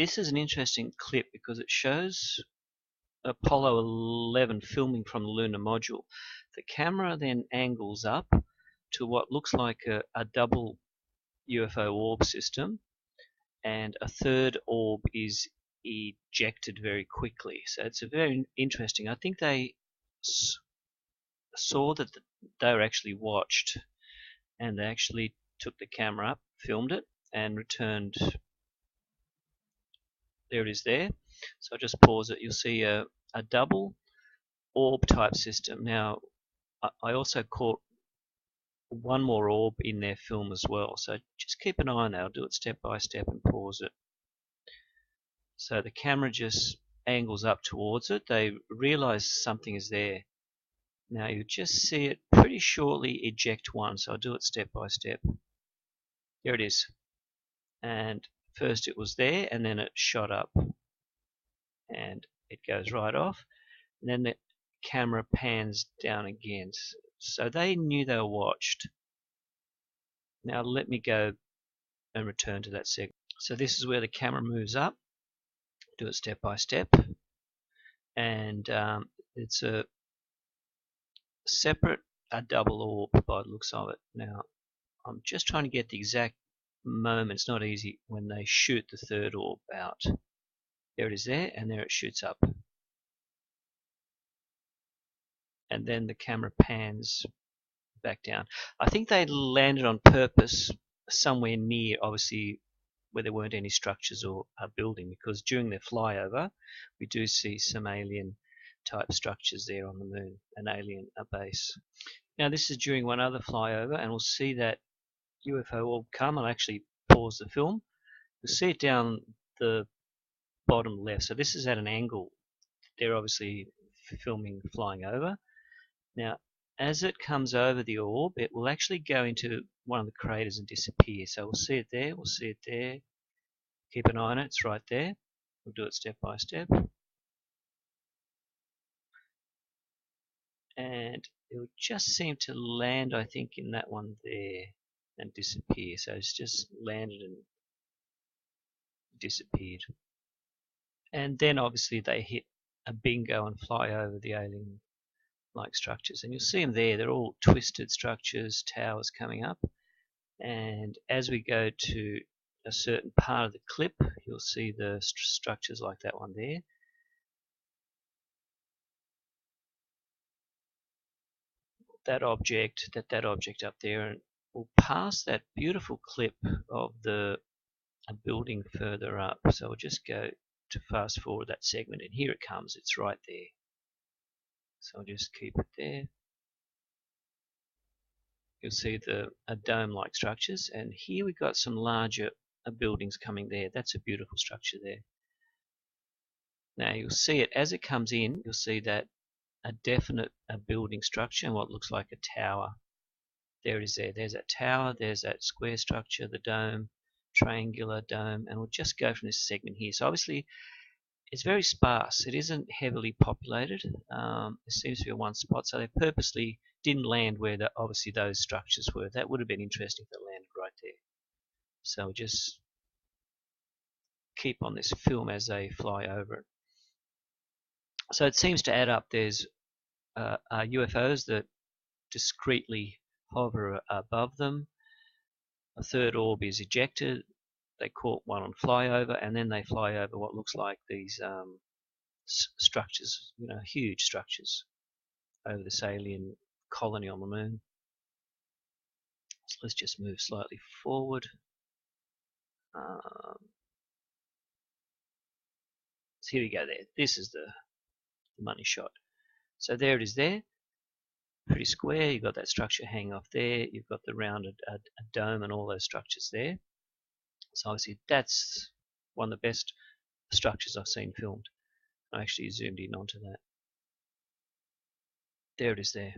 this is an interesting clip because it shows Apollo 11 filming from the lunar module. The camera then angles up to what looks like a double UFO orb system, and a third orb is ejected very quickly. So it's a very interesting. I think they saw that they were actually watched, and they actually took the camera up, filmed it, and returned. There it is there. So I'll just pause it. You'll see a double orb type system. Now I also caught one more orb in their film as well, so just keep an eye on that. I'll do it step by step and pause it. So the camera just angles up towards it. They realize something is there. Now you just see it pretty shortly eject one, so I'll do it step by step. There it is. And first it was there, and then it shot up and it goes right off, and then the camera pans down again. So they knew they were watched. Now let me go and return to that segment. So this is where the camera moves up. Do it step by step, and it's a separate, a double orb by the looks of it. Now I'm just trying to get the exact moment. It's not easy when they shoot the third orb out. There it is there, and there it shoots up. And then the camera pans back down. I think they landed on purpose somewhere near, obviously, where there weren't any structures or a building, because during their flyover we do see some alien type structures there on the moon, an alien base. Now this is during one other flyover, and we'll see that UFO orb come. I'll actually pause the film. You'll see it down the bottom left. So this is at an angle. They're obviously filming flying over. Now as it comes over the orb, it will actually go into one of the craters and disappear. So we'll see it there, we'll see it there. Keep an eye on it, it's right there. We'll do it step by step. And it will just seem to land, I think, in that one there and disappear. So it's just landed and disappeared. And then obviously they hit a bingo and fly over the alien-like structures. And you'll see them there, they're all twisted structures, towers coming up. And as we go to a certain part of the clip, you'll see the structures like that one there. That object up there, and we'll pass that beautiful clip of a building further up. So we'll just go to fast forward that segment, and here it comes. It's right there. So I'll just keep it there. You'll see a dome-like structures, and here we've got some larger buildings coming there. That's a beautiful structure there. Now you'll see it as it comes in. You'll see that a definite building structure and what looks like a tower. There it is there. There's that tower, there's that square structure, the dome, triangular dome, and we'll just go from this segment here. So obviously it's very sparse. It isn't heavily populated. There seems to be one spot, so they purposely didn't land where obviously those structures were. That would have been interesting if they landed right there. So we'll just keep on this film as they fly over it. So it seems to add up. There's UFOs that discretely hover above them. A third orb is ejected. They caught one on flyover, and then they fly over what looks like these structures, huge structures over this alien colony on the moon. So let's just move slightly forward. So here we go there. This is the money shot. So there it is there. Pretty square. You've got that structure hanging off there. You've got the rounded dome and all those structures there. So obviously that's one of the best structures I've seen filmed. I actually zoomed in onto that. There it is there.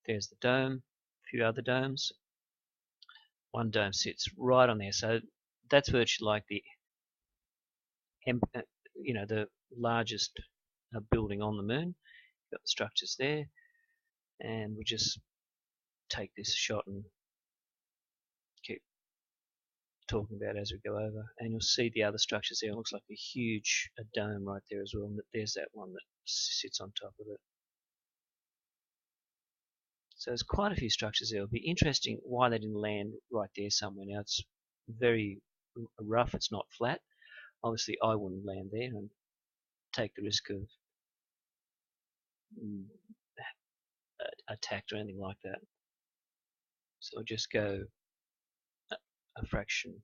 There's the dome, a few other domes. One dome sits right on there. So that's virtually like the largest building on the moon. You've got the structures there. And we'll just take this shot and talking about as we go over. And you'll see the other structures there. It looks like a huge dome right there as well. And there's that one that sits on top of it. So there's quite a few structures there. It'll be interesting why they didn't land right there somewhere. Now it's very rough, it's not flat. Obviously I wouldn't land there and take the risk of attacked or anything like that. So I'll just go a fraction.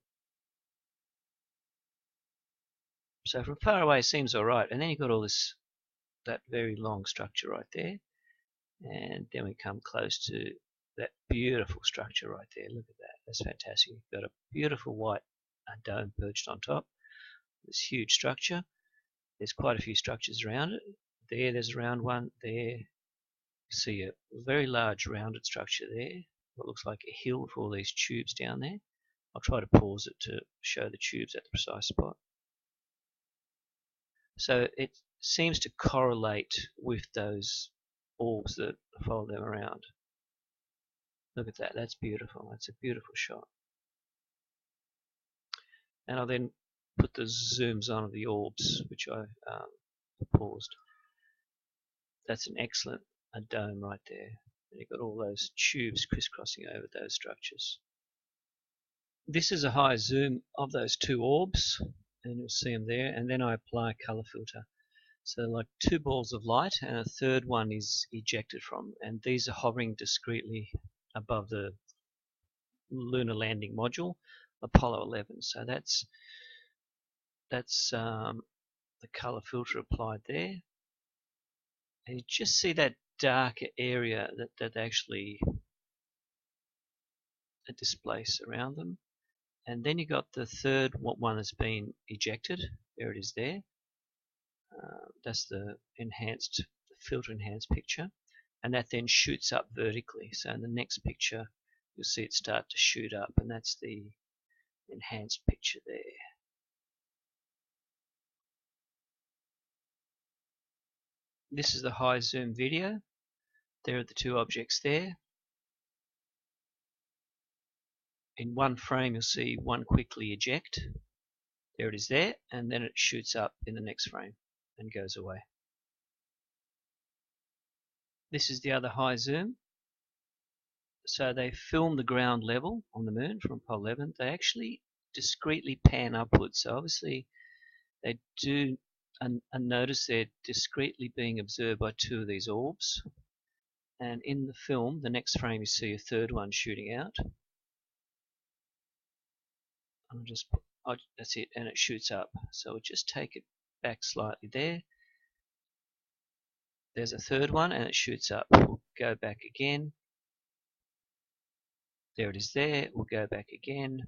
So from far away it seems alright, and then you've got all this, that very long structure right there, and then we come close to that beautiful structure right there. Look at that, that's fantastic. You've got a beautiful white dome perched on top, this huge structure. There's quite a few structures around it. There's a round one there. You see a very large rounded structure there, what looks like a hill with all these tubes down there. I'll try to pause it to show the tubes at the precise spot. So it seems to correlate with those orbs that fold them around. Look at that, that's beautiful. That's a beautiful shot. And I'll then put the zooms on of the orbs, which I paused. That's an excellent dome right there. And you've got all those tubes crisscrossing over those structures. This is a high zoom of those two orbs, and you'll see them there, and then I apply a color filter. So like two balls of light, and a third one is ejected from, and these are hovering discretely above the lunar landing module, Apollo 11. So that's the color filter applied there, and you just see that darker area that actually displace around them. And then you got the third one that's been ejected. There it is there. That's the filter enhanced picture, and that then shoots up vertically. So in the next picture you'll see it start to shoot up, and that's the enhanced picture there. This is the high zoom video. There are the two objects there. In one frame you'll see one quickly eject. There it is there, and then it shoots up in the next frame and goes away. This is the other high zoom. So they film the ground level on the moon from Apollo 11. They actually discretely pan upwards. So obviously they do notice they're discretely being observed by two of these orbs. And in the film, the next frame you see a third one shooting out. That's it, and it shoots up. So we'll just take it back slightly there. There's a third one, and it shoots up. We'll go back again. There it is there. We'll go back again.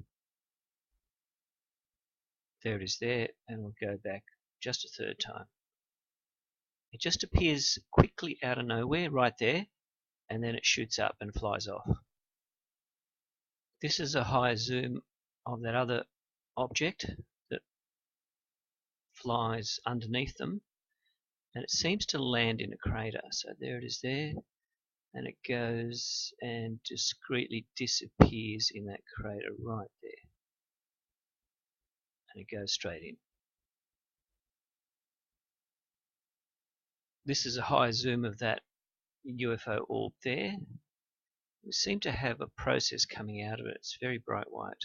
There it is there, and we'll go back just a third time. It just appears quickly out of nowhere right there, and then it shoots up and flies off. This is a high zoom of that other object that flies underneath them, and it seems to land in a crater. So there it is there, and it goes and discretely disappears in that crater right there, and it goes straight in. This is a high zoom of that UFO orb there. We seem to have a process coming out of it. It's very bright white.